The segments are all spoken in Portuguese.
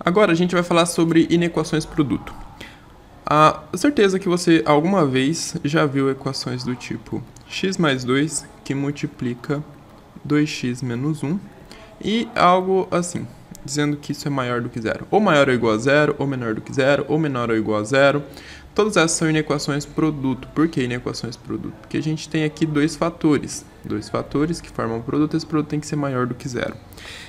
agora a gente vai falar sobre inequações produto. A certeza que você alguma vez já viu equações do tipo x mais 2 que multiplica 2x menos 1 e algo assim, dizendo que isso é maior do que zero. Ou maior ou igual a zero, ou menor do que zero, ou menor ou igual a zero. Todas essas são inequações produto. Por que inequações produto? Porque a gente tem aqui dois fatores que formam um produto, esse produto tem que ser maior do que zero.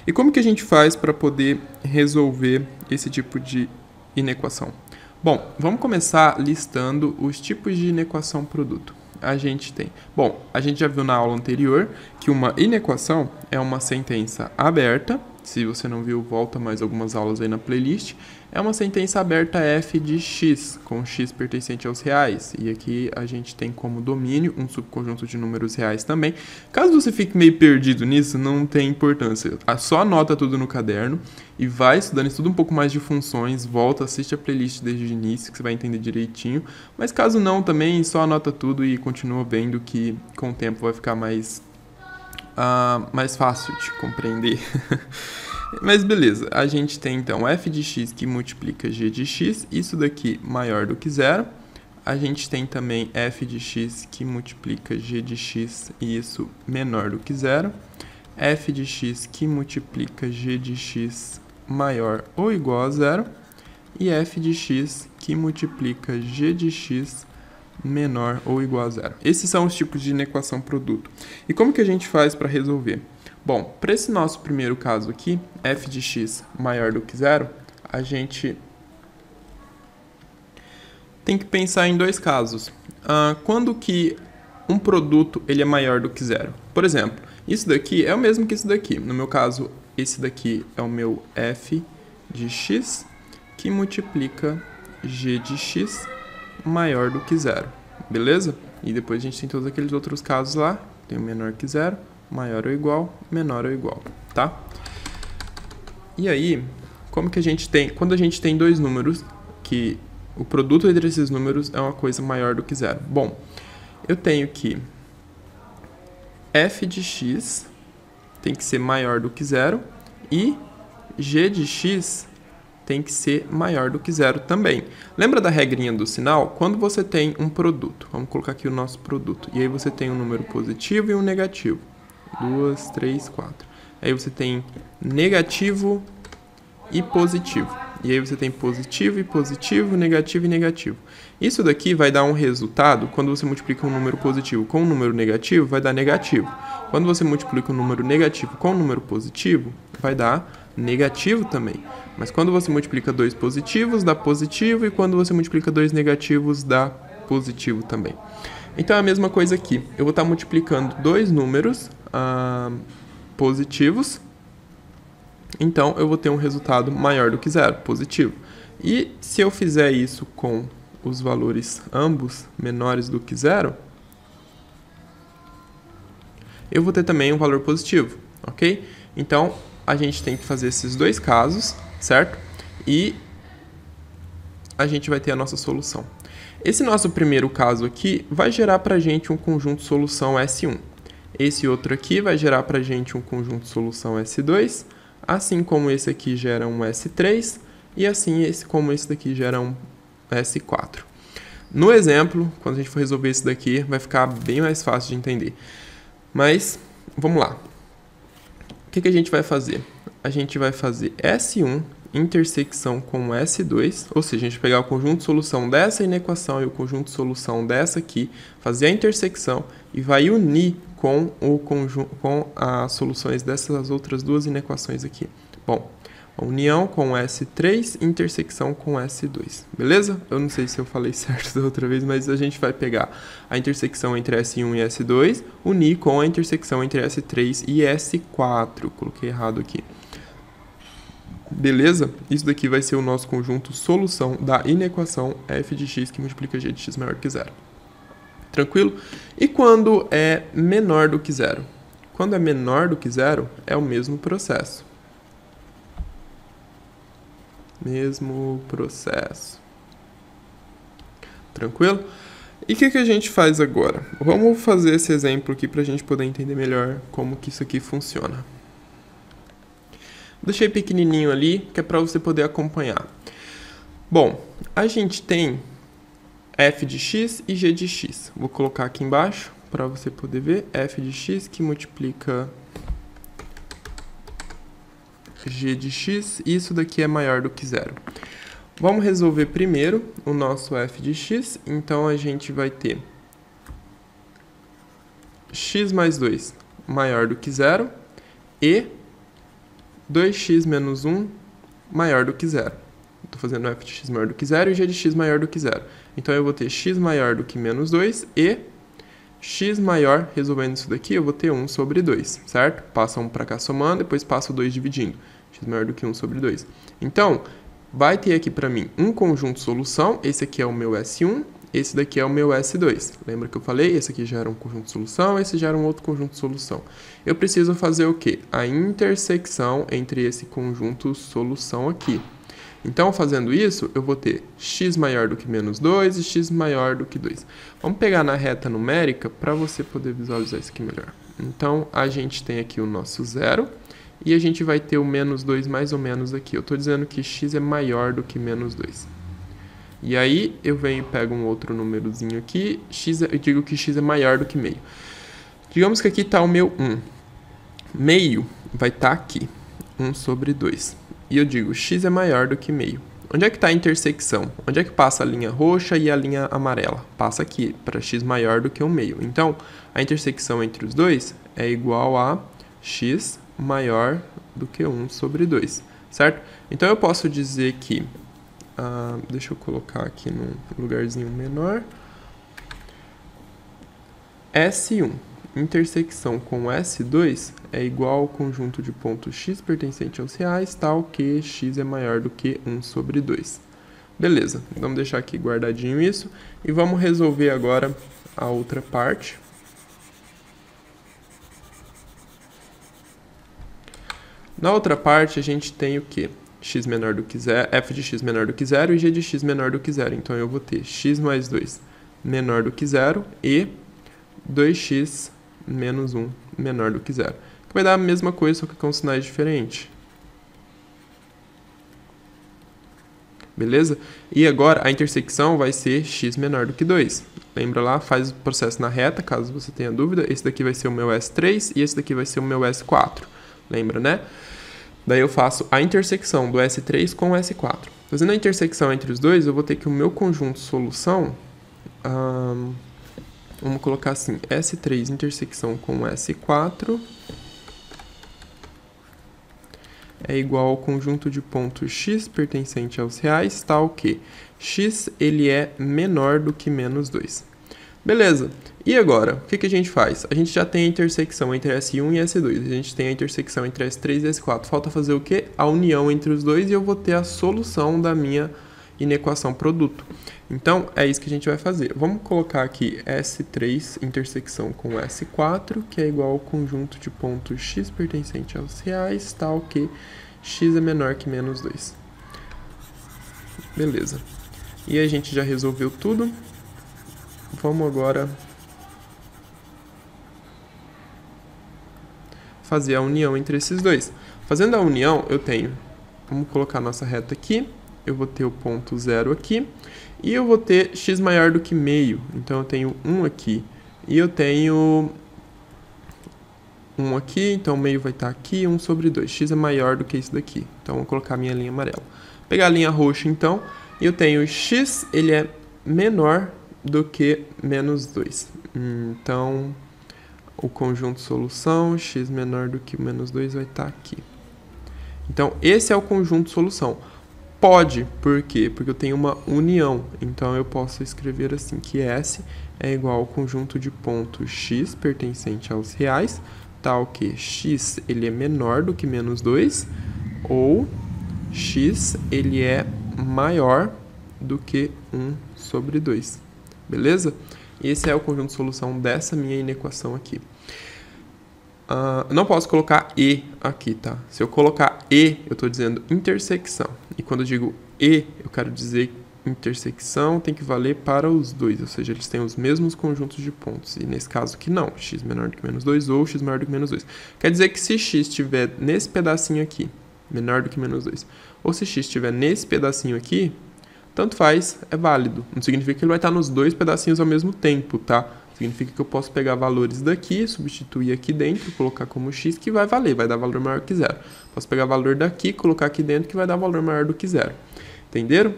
E como que a gente faz para poder resolver esse tipo de inequação? Bom, vamos começar listando os tipos de inequação produto. A gente já viu na aula anterior que uma inequação é uma sentença aberta. Se você não viu, volta mais algumas aulas aí na playlist. É uma sentença aberta f de x, com x pertencente aos reais. E aqui a gente tem como domínio um subconjunto de números reais também. Caso você fique meio perdido nisso, não tem importância. Só anota tudo no caderno e vai estudando, estuda um pouco mais de funções, volta, assiste a playlist desde o início, que você vai entender direitinho. Mas caso não, também só anota tudo e continua vendo que com o tempo vai ficar mais fácil de compreender. Mas beleza, a gente tem então f de x que multiplica g de x, isso daqui maior do que zero. A gente tem também f de x que multiplica g de x e isso menor do que zero. F de x que multiplica g de x maior ou igual a zero. E f de x que multiplica g de x menor ou igual a zero. Esses são os tipos de inequação produto. E como que a gente faz para resolver? Bom, para esse nosso primeiro caso aqui, f de x maior do que zero, a gente tem que pensar em dois casos. Quando que um produto ele é maior do que zero? Por exemplo, isso daqui é o mesmo que isso daqui. No meu caso, esse daqui é o meu f de x que multiplica g de x maior do que zero, beleza? E depois a gente tem todos aqueles outros casos lá, tem o menor que zero, maior ou igual, menor ou igual, tá? E aí, como que a gente tem, quando a gente tem dois números, que o produto entre esses números é uma coisa maior do que zero? Bom, eu tenho que f de x tem que ser maior do que zero e g de x tem que ser maior do que zero também. Lembra da regrinha do sinal? Quando você tem um produto, vamos colocar aqui o nosso produto, e aí você tem um número positivo e um negativo. 2, 3, 4. Aí você tem negativo e positivo. E aí você tem positivo e positivo, negativo e negativo. Isso daqui vai dar um resultado, quando você multiplica um número positivo com um número negativo, vai dar negativo. Quando você multiplica um número negativo com um número positivo, vai dar negativo também. Mas quando você multiplica dois positivos, dá positivo, e quando você multiplica dois negativos, dá positivo também. Então é a mesma coisa aqui. Eu vou estar multiplicando dois números positivos, então eu vou ter um resultado maior do que zero, positivo. E se eu fizer isso com os valores ambos menores do que zero, eu vou ter também um valor positivo, ok? Então a gente tem que fazer esses dois casos, certo? E a gente vai ter a nossa solução. Esse nosso primeiro caso aqui vai gerar para a gente um conjunto solução S1. Esse outro aqui vai gerar para a gente um conjunto solução S2, assim como esse aqui gera um S3, e assim como esse daqui gera um S4. No exemplo, quando a gente for resolver esse daqui, vai ficar bem mais fácil de entender. Mas, vamos lá. O que a gente vai fazer? A gente vai fazer S1 intersecção com com ou seja, a gente vai pegar o conjunto de solução dessa inequação e o conjunto de solução dessa aqui, fazer a intersecção e vai unir com as soluções dessas outras duas inequações aqui. Bom, a união com S3, intersecção com S2, beleza? Eu não sei se eu falei certo da outra vez, mas a gente vai pegar a intersecção entre S1 e S2, unir com a intersecção entre S3 e S4. Coloquei errado aqui. Beleza? Isso daqui vai ser o nosso conjunto solução da inequação f de x que multiplica g de x maior que zero. Tranquilo? E quando é menor do que zero? Quando é menor do que zero, é o mesmo processo. Mesmo processo. Tranquilo? E o que a gente faz agora? Vamos fazer esse exemplo aqui para a gente poder entender melhor como que isso aqui funciona. Deixei pequenininho ali, que é para você poder acompanhar. Bom, a gente tem f de x e g de x. Vou colocar aqui embaixo para você poder ver. F de x que multiplica g de x, e isso daqui é maior do que zero. Vamos resolver primeiro o nosso f de x, então a gente vai ter x mais 2 maior do que zero e 2x menos 1 maior do que zero. Estou fazendo f de x maior do que zero e g de x maior do que zero. Então eu vou ter x maior do que menos 2 e x maior, resolvendo isso daqui, eu vou ter 1 sobre 2, certo? Passa 1 para cá somando, depois passa o 2 dividindo. X maior do que 1 sobre 2. Então, vai ter aqui para mim um conjunto solução, esse aqui é o meu S1, esse daqui é o meu S2. Lembra que eu falei? Esse aqui já era um conjunto de solução, esse já era um outro conjunto de solução. Eu preciso fazer o quê? A intersecção entre esse conjunto solução aqui. Então, fazendo isso, eu vou ter x maior do que menos 2 e x maior do que 2. Vamos pegar na reta numérica para você poder visualizar isso aqui melhor. Então, a gente tem aqui o nosso zero e a gente vai ter o menos 2 mais ou menos aqui. Eu estou dizendo que x é maior do que menos 2. E aí, eu venho e pego um outro númerozinho aqui, eu digo que x é maior do que meio. Digamos que aqui está o meu 1. Meio vai estar aqui, 1 sobre 2. E eu digo, x é maior do que meio. Onde é que está a intersecção? Onde é que passa a linha roxa e a linha amarela? Passa aqui, para x maior do que o meio. Então, a intersecção entre os dois é igual a x maior do que 1 sobre 2, certo? Então, eu posso dizer que... deixa eu colocar aqui num lugarzinho menor. S1, intersecção com S2 é igual ao conjunto de pontos x pertencente aos reais, tal que x é maior do que 1 sobre 2. Beleza, vamos deixar aqui guardadinho isso e vamos resolver agora a outra parte. Na outra parte a gente tem o quê? X menor do que zero, f de x menor do que zero e g de x menor do que zero. Então eu vou ter x mais 2 menor do que zero e 2x menos 1 menor do que zero. Que vai dar a mesma coisa, só que com sinais diferentes. Beleza? E agora a intersecção vai ser x menor do que 2. Lembra lá? Faz o processo na reta, caso você tenha dúvida. Esse daqui vai ser o meu S3 e esse daqui vai ser o meu S4. Lembra, né? Daí eu faço a intersecção do S3 com o S4. Fazendo a intersecção entre os dois, eu vou ter que o meu conjunto solução... vamos colocar assim, S3 intersecção com S4 é igual ao conjunto de pontos x pertencente aos reais, tal que x ele é menor do que menos 2. Beleza, e agora, o que a gente faz? A gente já tem a intersecção entre S1 e S2, a gente tem a intersecção entre S3 e S4. Falta fazer o quê? A união entre os dois e eu vou ter a solução da minha inequação produto. Então, é isso que a gente vai fazer. Vamos colocar aqui S3 intersecção com S4, que é igual ao conjunto de pontos x pertencente aos reais, tal que x é menor que menos 2. Beleza. E a gente já resolveu tudo. Vamos agora fazer a união entre esses dois. Fazendo a união, eu tenho... Vamos colocar nossa reta aqui. Eu vou ter o ponto 0 aqui. E eu vou ter x maior do que meio. Então, eu tenho 1 aqui. E eu tenho 1 aqui. Então, o meio vai estar aqui. 1 sobre 2. X é maior do que isso daqui. Então, vou colocar a minha linha amarela. Vou pegar a linha roxa, então. E eu tenho x, ele é menor do que menos 2. Então, o conjunto solução, x menor do que menos 2, vai estar aqui. Então, esse é o conjunto solução. Pode, por quê? Porque eu tenho uma união. Então, eu posso escrever assim, que S é igual ao conjunto de pontos x pertencente aos reais, tal que x ele é menor do que menos 2, ou x ele é maior do que 1 sobre 2. Beleza? E esse é o conjunto de solução dessa minha inequação aqui. Não posso colocar e aqui, tá? Se eu colocar e, eu estou dizendo intersecção. E quando eu digo e, eu quero dizer intersecção tem que valer para os dois, ou seja, eles têm os mesmos conjuntos de pontos. E nesse caso aqui não, x menor do que menos 2 ou x maior do que menos 2. Quer dizer que se x estiver nesse pedacinho aqui, menor do que menos 2. Ou se x estiver nesse pedacinho aqui, tanto faz, é válido. Não significa que ele vai estar nos dois pedacinhos ao mesmo tempo, tá? Significa que eu posso pegar valores daqui, substituir aqui dentro, colocar como x, que vai valer, vai dar valor maior que zero. Posso pegar valor daqui, colocar aqui dentro, que vai dar valor maior do que zero. Entenderam?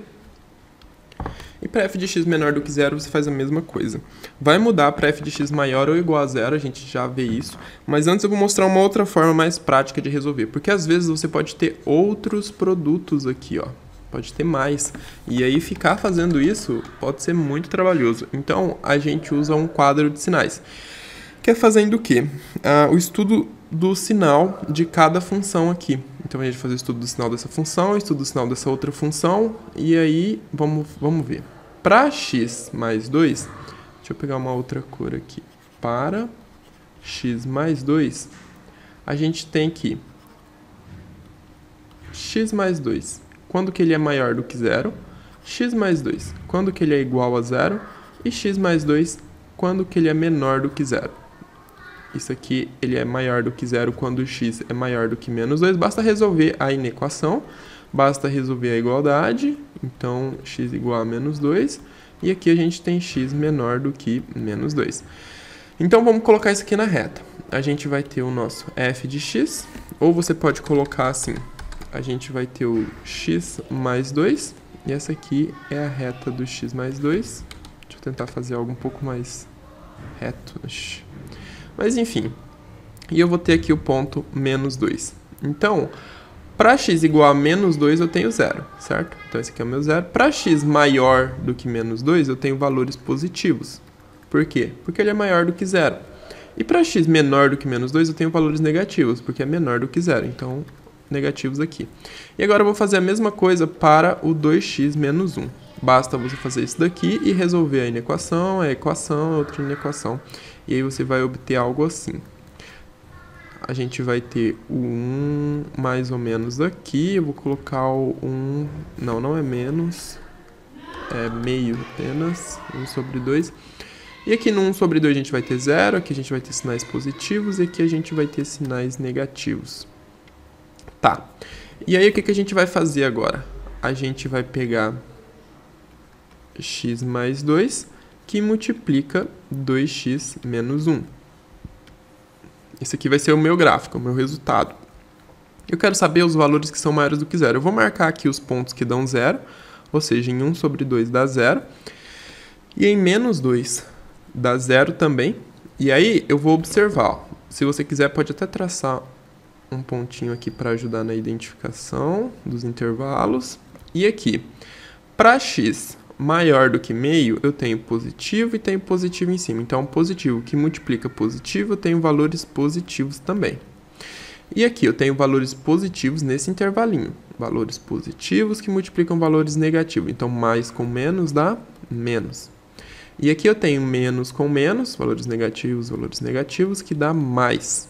E para f de x menor do que zero, você faz a mesma coisa. Vai mudar para f de x maior ou igual a zero, a gente já vê isso. Mas antes eu vou mostrar uma outra forma mais prática de resolver. Porque às vezes você pode ter outros produtos aqui, ó. Pode ter mais. E aí ficar fazendo isso pode ser muito trabalhoso. Então a gente usa um quadro de sinais. Que é fazendo o quê? O estudo do sinal de cada função aqui. Então a gente faz o estudo do sinal dessa função, o estudo do sinal dessa outra função. E aí vamos ver. Para x mais 2, deixa eu pegar uma outra cor aqui. Para x mais 2, a gente tem que x mais 2. Quando que ele é maior do que zero, x mais 2, quando que ele é igual a zero, e x mais 2, quando que ele é menor do que zero. Isso aqui, ele é maior do que zero quando x é maior do que menos 2. Basta resolver a inequação, basta resolver a igualdade, então x igual a menos 2, e aqui a gente tem x menor do que menos 2. Então vamos colocar isso aqui na reta. A gente vai ter o nosso f de x, ou você pode colocar assim, a gente vai ter o x mais 2, e essa aqui é a reta do x mais 2. Deixa eu tentar fazer algo um pouco mais reto. Mas enfim, e eu vou ter aqui o ponto menos 2. Então, para x igual a menos 2, eu tenho zero, certo? Então esse aqui é o meu zero. Para x maior do que menos 2, eu tenho valores positivos. Por quê? Porque ele é maior do que zero. E para x menor do que menos 2, eu tenho valores negativos, porque é menor do que zero. Então, negativos aqui. E agora eu vou fazer a mesma coisa para o 2x menos 1. Basta você fazer isso daqui e resolver a inequação, a equação, a outra inequação. E aí você vai obter algo assim. A gente vai ter o 1 mais ou menos aqui. Eu vou colocar o 1... Não é menos. É meio apenas. 1 sobre 2. E aqui no 1 sobre 2 a gente vai ter 0. Aqui a gente vai ter sinais positivos. E aqui a gente vai ter sinais negativos. Tá. E aí o que a gente vai fazer agora? A gente vai pegar x mais 2, que multiplica 2x menos 1. Esse aqui vai ser o meu gráfico, o meu resultado. Eu quero saber os valores que são maiores do que zero. Eu vou marcar aqui os pontos que dão zero, ou seja, em 1 sobre 2 dá zero. E em menos 2 dá zero também. E aí eu vou observar. Ó. Se você quiser, pode até traçar um pontinho aqui para ajudar na identificação dos intervalos. E aqui, para x maior do que meio, eu tenho positivo e tenho positivo em cima. Então, positivo que multiplica positivo, eu tenho valores positivos também. E aqui eu tenho valores positivos nesse intervalinho. Valores positivos que multiplicam valores negativos. Então, mais com menos dá menos. E aqui eu tenho menos com menos, valores negativos, que dá mais.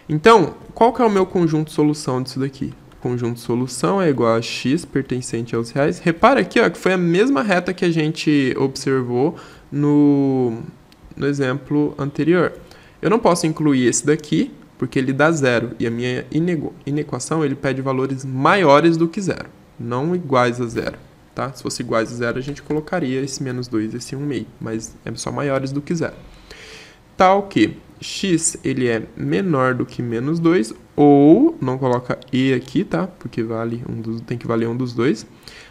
Então, qual que é o meu conjunto de solução disso daqui? O conjunto de solução é igual a x pertencente aos reais. Repara aqui, ó, que foi a mesma reta que a gente observou no exemplo anterior. Eu não posso incluir esse daqui, porque ele dá zero. E a minha inequação, ele pede valores maiores do que zero, não iguais a zero. Tá? Se fosse iguais a zero, a gente colocaria esse menos 2 e esse 1,5. Mas é só maiores do que zero. Tal que x ele é menor do que menos 2, ou, não coloca e aqui, tá? Porque tem que valer um dos dois.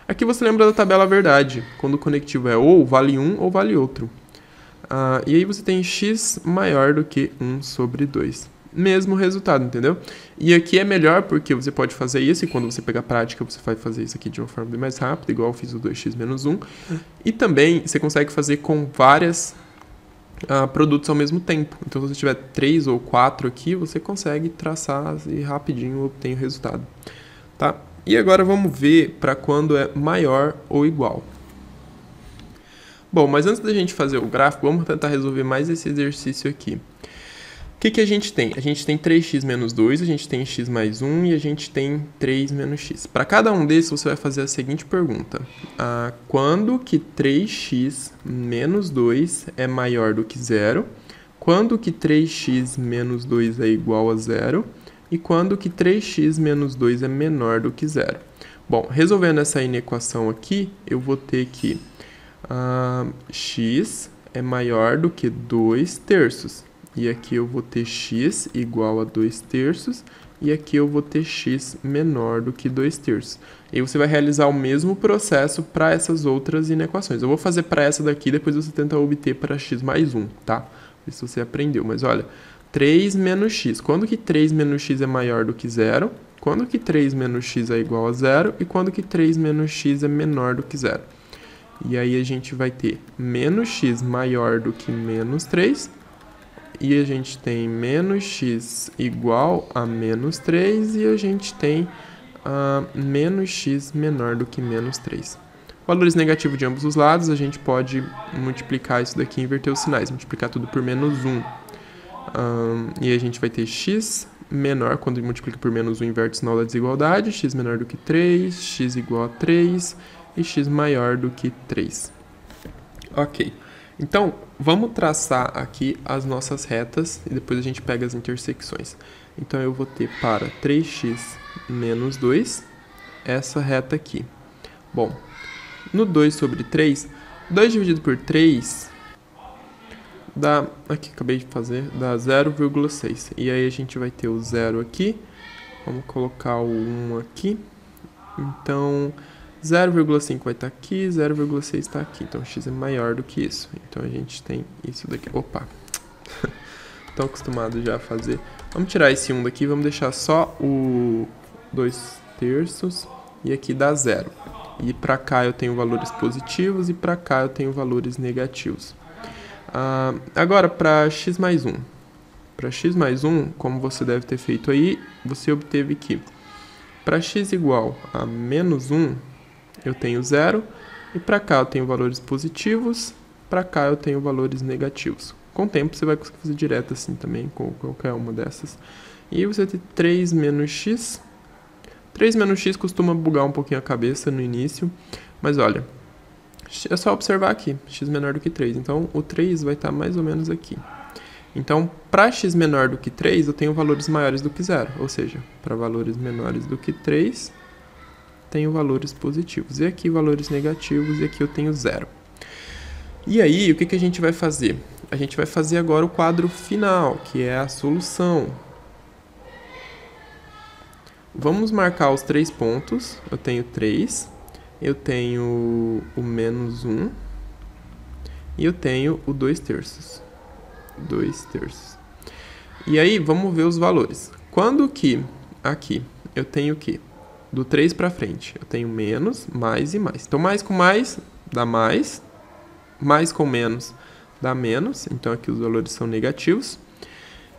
Aqui você lembra da tabela verdade. Quando o conectivo é ou vale um ou vale outro. E aí você tem x maior do que 1 sobre 2. Mesmo resultado, entendeu? E aqui é melhor porque você pode fazer isso, e quando você pegar a prática, você vai fazer isso aqui de uma forma bem mais rápida, igual eu fiz o 2x menos 1. E também você consegue fazer com várias produtos ao mesmo tempo. Então, se você tiver 3 ou 4 aqui, você consegue traçar e rapidinho obtém o resultado. Tá? E agora vamos ver para quando é maior ou igual. Bom, mas antes da gente fazer o gráfico, vamos tentar resolver mais esse exercício aqui. O que a gente tem? A gente tem 3x menos 2, a gente tem x mais 1 e a gente tem 3 menos x. Para cada um desses, você vai fazer a seguinte pergunta. Quando que 3x menos 2 é maior do que zero? Quando que 3x menos 2 é igual a zero? e quando que 3x menos 2 é menor do que zero. Bom, resolvendo essa inequação aqui, eu vou ter que x é maior do que 2 terços. E aqui eu vou ter x igual a 2 terços, e aqui eu vou ter x menor do que 2 terços. E você vai realizar o mesmo processo para essas outras inequações. Eu vou fazer para essa daqui, depois você tenta obter para x mais 1, tá? Isso você aprendeu. Mas olha, 3 menos x. Quando que 3 menos x é maior do que zero? Quando que 3 menos x é igual a zero? E quando que 3 menos x é menor do que zero? E aí a gente vai ter menos x maior do que menos 3. E a gente tem menos x igual a menos 3. E a gente tem menos x menor do que menos 3. Valores negativos de ambos os lados, a gente pode multiplicar isso daqui e inverter os sinais. Multiplicar tudo por menos 1. E a gente vai ter x menor, quando multiplica por menos 1, inverte o sinal da desigualdade. X menor do que 3, x igual a 3 e x maior do que 3. Ok. Então, vamos traçar aqui as nossas retas e depois a gente pega as intersecções. Então, eu vou ter para 3x menos 2, essa reta aqui. Bom, no 2 sobre 3, 2 dividido por 3 dá, aqui acabei de fazer, dá 0,6. E aí a gente vai ter o 0 aqui, vamos colocar o 1 aqui. Então, 0,5 vai estar aqui, 0,6 está aqui. Então, x é maior do que isso. Então, a gente tem isso daqui. Opa! Estou acostumado já a fazer. Vamos tirar esse 1 daqui, vamos deixar só o 2 terços. E aqui dá 0. E para cá eu tenho valores positivos e para cá eu tenho valores negativos. Agora, para x mais 1. Para x mais 1, como você deve ter feito aí, você obteve que para x igual a menos 1, eu tenho 0, e para cá eu tenho valores positivos, para cá eu tenho valores negativos. Com o tempo você vai conseguir fazer direto assim também, com qualquer uma dessas. E você tem 3 menos x. 3 menos x costuma bugar um pouquinho a cabeça no início, mas olha, é só observar aqui, x menor do que 3, então o 3 vai estar mais ou menos aqui. Então, para x menor do que 3, eu tenho valores maiores do que 0, ou seja, para valores menores do que 3, tenho valores positivos, e aqui valores negativos, e aqui eu tenho 0. E aí, o que a gente vai fazer? A gente vai fazer agora o quadro final, que é a solução. Vamos marcar os 3 pontos. Eu tenho 3, eu tenho o menos 1 e eu tenho o 2 terços. 2 terços. E aí, vamos ver os valores. Quando que aqui eu tenho o quê? Do 3 para frente, eu tenho menos, mais e mais. Então, mais com mais dá mais com menos dá menos. Então, aqui os valores são negativos.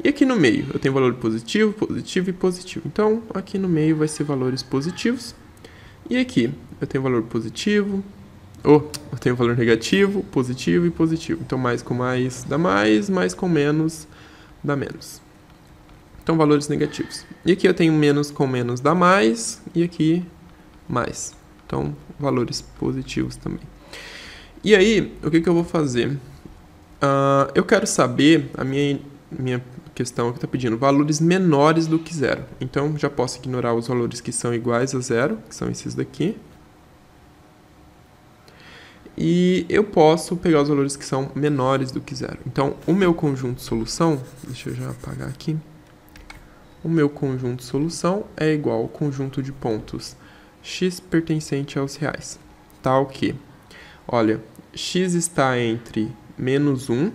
E aqui no meio, eu tenho valor positivo, positivo e positivo. Então, aqui no meio vai ser valores positivos. E aqui, eu tenho valor positivo, eu tenho valor negativo, positivo e positivo. Então, mais com mais dá mais com menos dá menos. Então, valores negativos. E aqui eu tenho menos com menos dá mais, e aqui mais. Então, valores positivos também. E aí, o que eu vou fazer? Eu quero saber, a minha questão aqui está pedindo valores menores do que 0. Então, já posso ignorar os valores que são iguais a 0, que são esses daqui. E eu posso pegar os valores que são menores do que 0. Então, o meu conjunto de solução, deixa eu já apagar aqui. O meu conjunto de solução é igual ao conjunto de pontos x pertencente aos reais. Tal que, olha, x está entre menos 1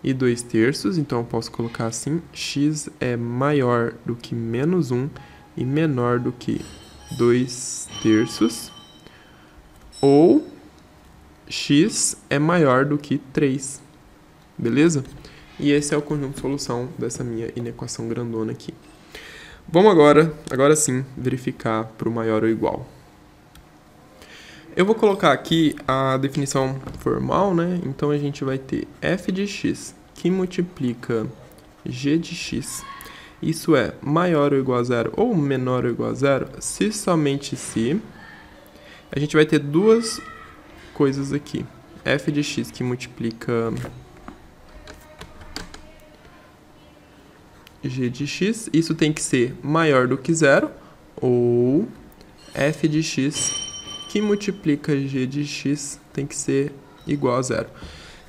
e 2 terços, então eu posso colocar assim, x é maior do que menos 1 e menor do que 2 terços, ou x é maior do que 3, beleza? E esse é o conjunto de solução dessa minha inequação grandona aqui. Vamos agora sim, verificar para o maior ou igual. Eu vou colocar aqui a definição formal, né? Então, a gente vai ter f de x que multiplica g de x. Isso é maior ou igual a 0 ou menor ou igual a 0, se somente se. A gente vai ter duas coisas aqui. F de x que multiplica g de x, isso tem que ser maior do que zero, ou f de x que multiplica g de x tem que ser igual a zero.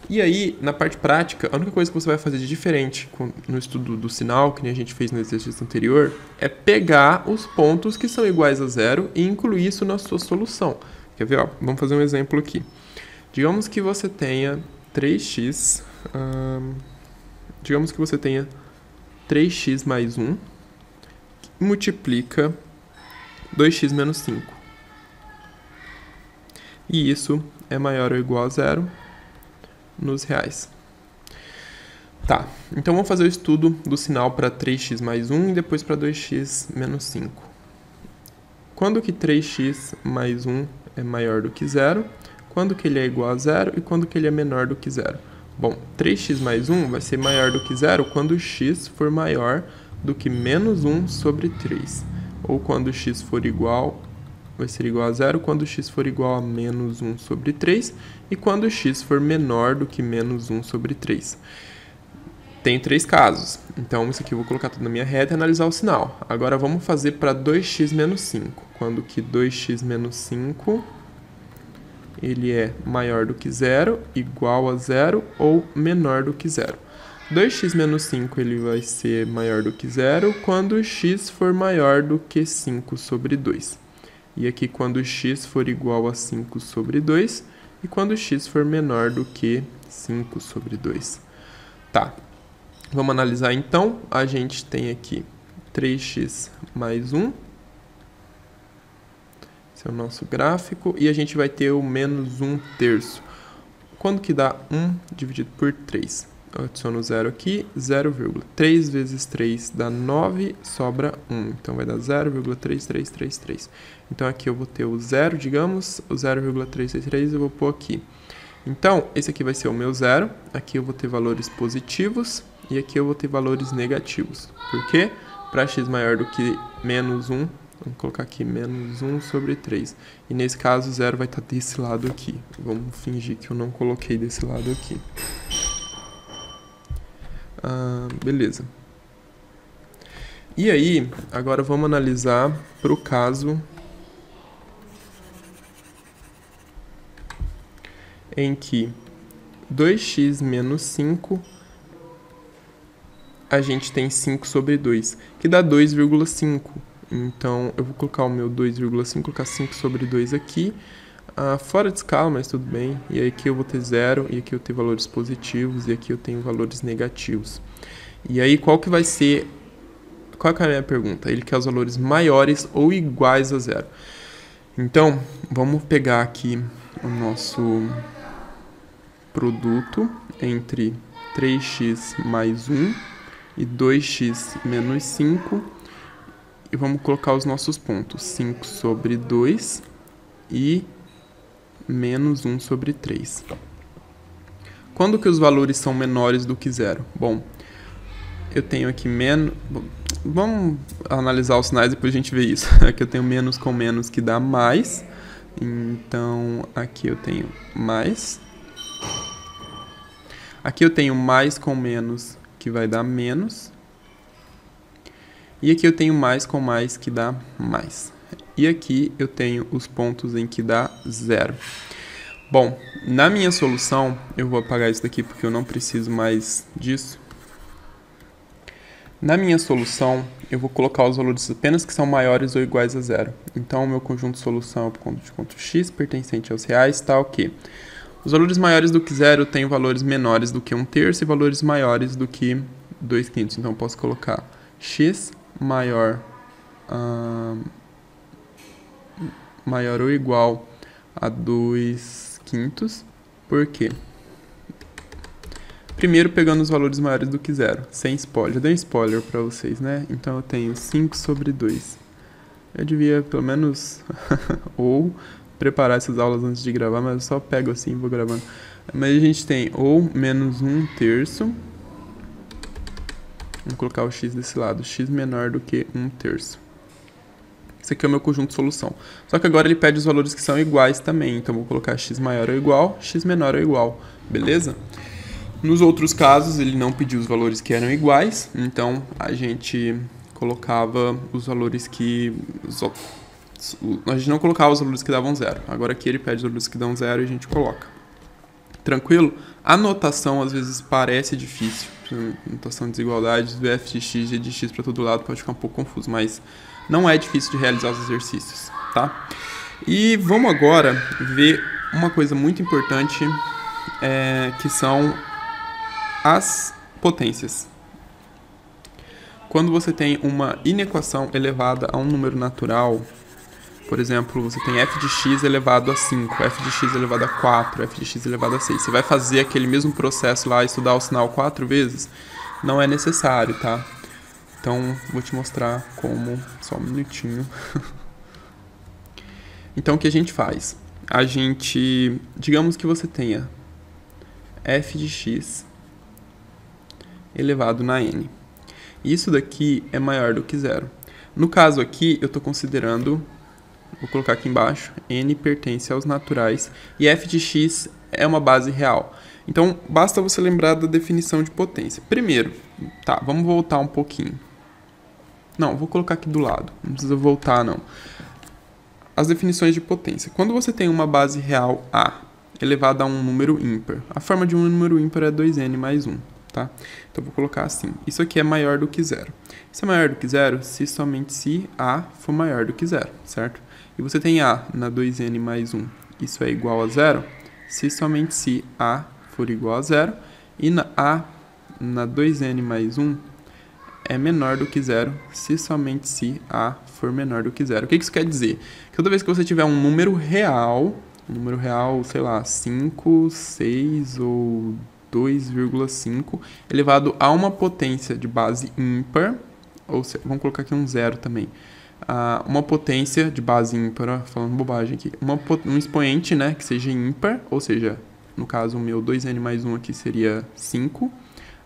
E aí, na parte prática, a única coisa que você vai fazer de diferente no estudo do sinal, que nem a gente fez no exercício anterior, é pegar os pontos que são iguais a zero e incluir isso na sua solução. Quer ver? Ó, vamos fazer um exemplo aqui. Digamos que você tenha 3x... digamos que você tenha 3x mais 1 que multiplica 2x menos 5. E isso é maior ou igual a zero nos reais. Tá, então vamos fazer o estudo do sinal para 3x mais 1 e depois para 2x menos 5. Quando que 3x mais 1 é maior do que zero? Quando que ele é igual a zero e quando que ele é menor do que zero? Bom, 3x mais 1 vai ser maior do que zero quando x for maior do que menos 1 sobre 3. Ou quando x for igual, vai ser igual a zero quando x for igual a menos 1 sobre 3. E quando x for menor do que menos 1 sobre 3. Tem 3 casos. Então, isso aqui eu vou colocar tudo na minha reta e analisar o sinal. Agora, vamos fazer para 2x menos 5. Quando que 2x menos 5... ele é maior do que zero, igual a zero ou menor do que zero. 2x menos 5 ele vai ser maior do que zero quando x for maior do que 5 sobre 2. E aqui quando x for igual a 5 sobre 2 e quando x for menor do que 5 sobre 2. Tá, vamos analisar então. A gente tem aqui 3x mais 1. Esse é o nosso gráfico. E a gente vai ter o menos 1 terço. Quando que dá 1 dividido por 3? Eu adiciono 0 aqui, 0,3 vezes 3 dá 9, sobra 1. Então vai dar 0,3333. Então aqui eu vou ter o 0, digamos, o 0,333 eu vou pôr aqui. Então, esse aqui vai ser o meu 0. Aqui eu vou ter valores positivos e aqui eu vou ter valores negativos. Por quê? Para x maior do que menos 1, vamos colocar aqui menos 1 sobre 3. E nesse caso, o 0 vai estar desse lado aqui. Vamos fingir que eu não coloquei desse lado aqui. Beleza. E aí, agora vamos analisar para o caso em que 2x menos 5, a gente tem 5 sobre 2, que dá 2,5. Então, eu vou colocar o meu 2,5, colocar 5 sobre 2 aqui, fora de escala, mas tudo bem. E aí aqui eu vou ter 0, e aqui eu tenho valores positivos, e aqui eu tenho valores negativos. E aí, qual que é a minha pergunta? Ele quer os valores maiores ou iguais a 0. Então, vamos pegar aqui o nosso produto entre 3x mais 1 e 2x menos 5. E vamos colocar os nossos pontos. 5 sobre 2 e menos 1 sobre 3. Quando que os valores são menores do que 0? Bom, eu tenho aqui menos... Vamos analisar os sinais e depois a gente vê isso. Aqui eu tenho menos com menos que dá mais. Então, aqui eu tenho mais. Aqui eu tenho mais com menos que vai dar menos. E aqui eu tenho mais com mais que dá mais. E aqui eu tenho os pontos em que dá 0. Bom, na minha solução, eu vou apagar isso daqui porque eu não preciso mais disso. Na minha solução, eu vou colocar os valores apenas que são maiores ou iguais a 0. Então, o meu conjunto de solução é por conta de conto x, pertencente aos reais, está ok. Os valores maiores do que 0 têm valores menores do que 1/3 e valores maiores do que 2/5. Então, eu posso colocar x maior ou igual a 2/5. Por quê? Primeiro, pegando os valores maiores do que 0, sem spoiler. Já dei um spoiler para vocês, né? Então, eu tenho 5 sobre 2. Eu devia, pelo menos, ou preparar essas aulas antes de gravar, mas eu só pego assim e vou gravando. Mas a gente tem ou menos 1/3. Vamos colocar o x desse lado. X menor do que 1/3. Esse aqui é o meu conjunto de solução. Só que agora ele pede os valores que são iguais também. Então, vou colocar x maior ou igual, x menor ou igual. Beleza? Nos outros casos, ele não pediu os valores que eram iguais, então a gente colocava os valores que... A gente não colocava os valores que davam zero. Agora aqui ele pede os valores que dão zero e a gente coloca. Tranquilo? A notação às vezes parece difícil. Notação de desigualdades, do f de x, g de x para todo lado pode ficar um pouco confuso, mas não é difícil de realizar os exercícios, tá? E vamos agora ver uma coisa muito importante, que são as potências. Quando você tem uma inequação elevada a um número natural, por exemplo, você tem f de x elevado a 5, f de x elevado a 4, f de x elevado a 6. Você vai fazer aquele mesmo processo lá, estudar o sinal 4 vezes? Não é necessário, tá? Então, vou te mostrar como, só um minutinho. Então, o que a gente faz? Digamos que você tenha f de x elevado na n. Isso daqui é maior do que zero. No caso aqui, eu estou considerando, vou colocar aqui embaixo, n pertence aos naturais e f de x é uma base real. Então, basta você lembrar da definição de potência. Primeiro, tá, vamos voltar um pouquinho. Não, vou colocar aqui do lado, não precisa voltar não. As definições de potência. Quando você tem uma base real A elevada a um número ímpar, a forma de um número ímpar é 2n mais 1. Tá? Então, vou colocar assim. Isso aqui é maior do que zero. Isso é maior do que zero se somente se A for maior do que zero, certo? E você tem A na 2n mais 1. Isso é igual a zero se somente se A for igual a zero. E A na 2n mais 1 é menor do que zero se somente se A for menor do que zero. O que isso quer dizer? Que toda vez que você tiver um número real, sei lá, 5, 6 ou 2,5 elevado a uma potência de base ímpar, ou seja, vamos colocar aqui um zero também, uma potência de base ímpar, falando bobagem aqui, um expoente, né, que seja ímpar, ou seja, no caso o meu 2n mais 1 aqui seria 5,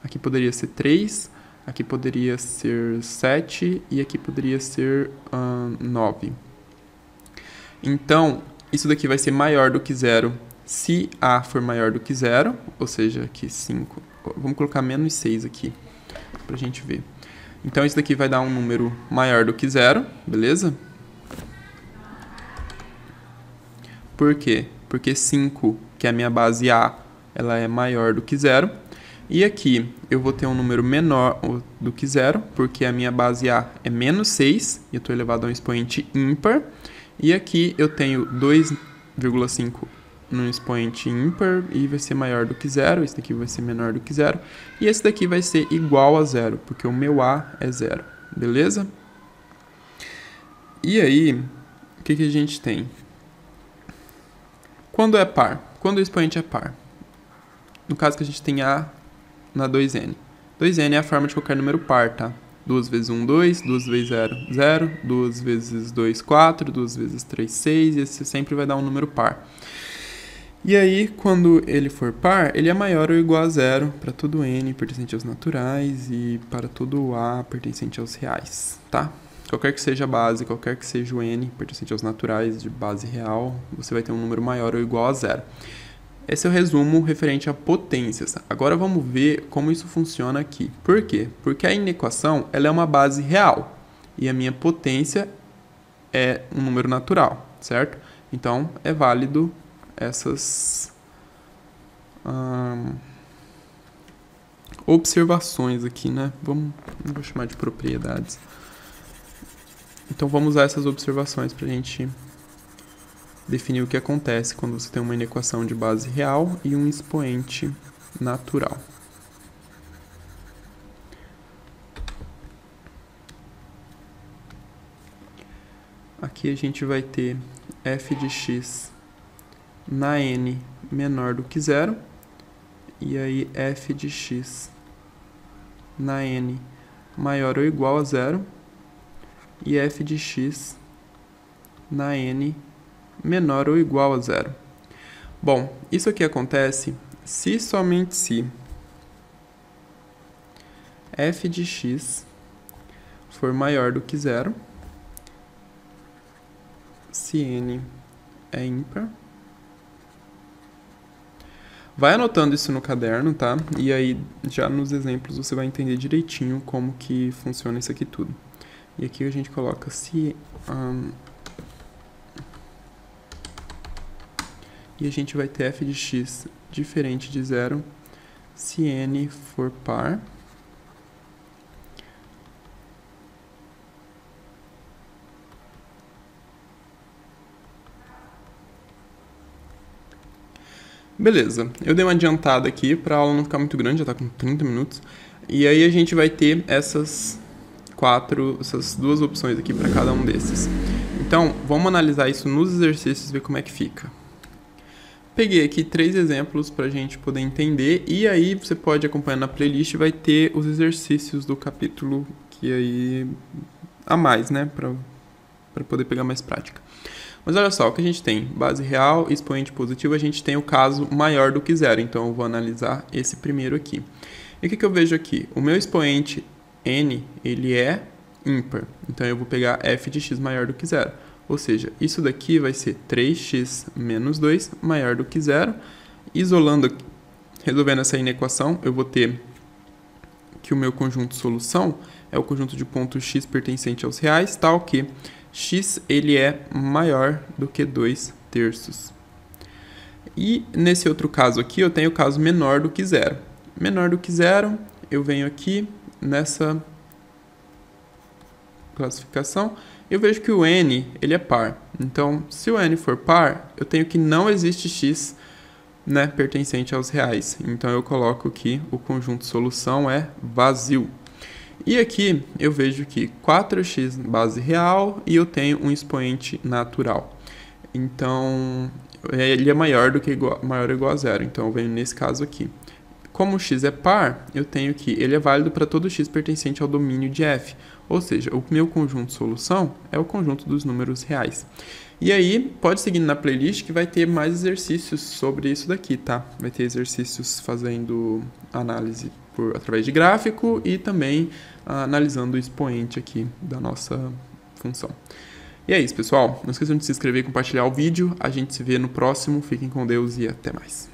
aqui poderia ser 3, aqui poderia ser 7 e aqui poderia ser 9. Então, isso daqui vai ser maior do que zero se A for maior do que zero, ou seja, aqui 5. Vamos colocar menos 6 aqui, pra gente ver. Então, isso daqui vai dar um número maior do que zero, beleza? Por quê? Porque 5, que é a minha base A, ela é maior do que zero. E aqui eu vou ter um número menor do que zero, porque a minha base A é menos 6, e eu estou elevado a um expoente ímpar. E aqui eu tenho 2,5 num expoente ímpar e vai ser maior do que zero, esse daqui vai ser menor do que zero, e esse daqui vai ser igual a zero, porque o meu A é zero, beleza? E aí, o que a gente tem? Quando é par? Quando o expoente é par? No caso que a gente tem A na 2n. 2n é a forma de qualquer número par, tá? 2 vezes 1, 2, 2 vezes 0, 0, 2 vezes 2, 4, 2 vezes 3, 6, e esse sempre vai dar um número par. E aí, quando ele for par, ele é maior ou igual a zero para todo n pertencente aos naturais e para todo A pertencente aos reais, tá? Qualquer que seja a base, qualquer que seja o n pertencente aos naturais de base real, você vai ter um número maior ou igual a zero. Esse é o resumo referente a potências. Agora vamos ver como isso funciona aqui. Por quê? Porque a inequação ela é uma base real e a minha potência é um número natural, certo? Então, é válido essas observações aqui, né? Não vou chamar de propriedades. Então, vamos usar essas observações para a gente definir o que acontece quando você tem uma inequação de base real e um expoente natural. Aqui a gente vai ter f de x na n menor do que zero, e aí f de x na n maior ou igual a zero, e f de x na n menor ou igual a zero. Bom, isso aqui acontece se somente se f de x for maior do que zero, se n é ímpar, Vai anotando isso no caderno, tá? E aí, já nos exemplos, você vai entender direitinho como que funciona isso aqui tudo. E aqui a gente coloca se... e a gente vai ter f de x diferente de zero se n for par. Beleza, eu dei uma adiantada aqui para a aula não ficar muito grande, já está com 30 minutos. E aí a gente vai ter essas duas opções aqui para cada um desses. Então, vamos analisar isso nos exercícios e ver como é que fica. Peguei aqui 3 exemplos para a gente poder entender, e aí você pode acompanhar na playlist, vai ter os exercícios do capítulo que aí a mais, né, para poder pegar mais prática. Mas olha só, o que a gente tem? Base real, expoente positivo, a gente tem o caso maior do que zero. Então, eu vou analisar esse primeiro aqui. E o que eu vejo aqui? O meu expoente n, ele é ímpar. Então, eu vou pegar f de x maior do que zero. Ou seja, isso daqui vai ser 3x menos 2 maior do que zero. Isolando, resolvendo essa inequação, eu vou ter que o meu conjunto solução é o conjunto de pontos x pertencente aos reais, tal que x ele é maior do que 2/3. E nesse outro caso aqui, eu tenho o caso menor do que zero. Menor do que zero, eu venho aqui nessa classificação, eu vejo que o n ele é par. Então, se o n for par, eu tenho que não existe x, né, pertencente aos reais. Então, eu coloco que o conjunto solução é vazio. E aqui eu vejo que 4x base real e eu tenho um expoente natural. Então, ele é maior ou igual a zero. Então, eu venho nesse caso aqui. Como o x é par, eu tenho que ele é válido para todo x pertencente ao domínio de f. Ou seja, o meu conjunto solução é o conjunto dos números reais. E aí, pode seguir na playlist que vai ter mais exercícios sobre isso daqui, tá? Vai ter exercícios fazendo análise através de gráfico e também analisando o expoente aqui da nossa função. E é isso, pessoal. Não esqueçam de se inscrever e compartilhar o vídeo. A gente se vê no próximo. Fiquem com Deus e até mais.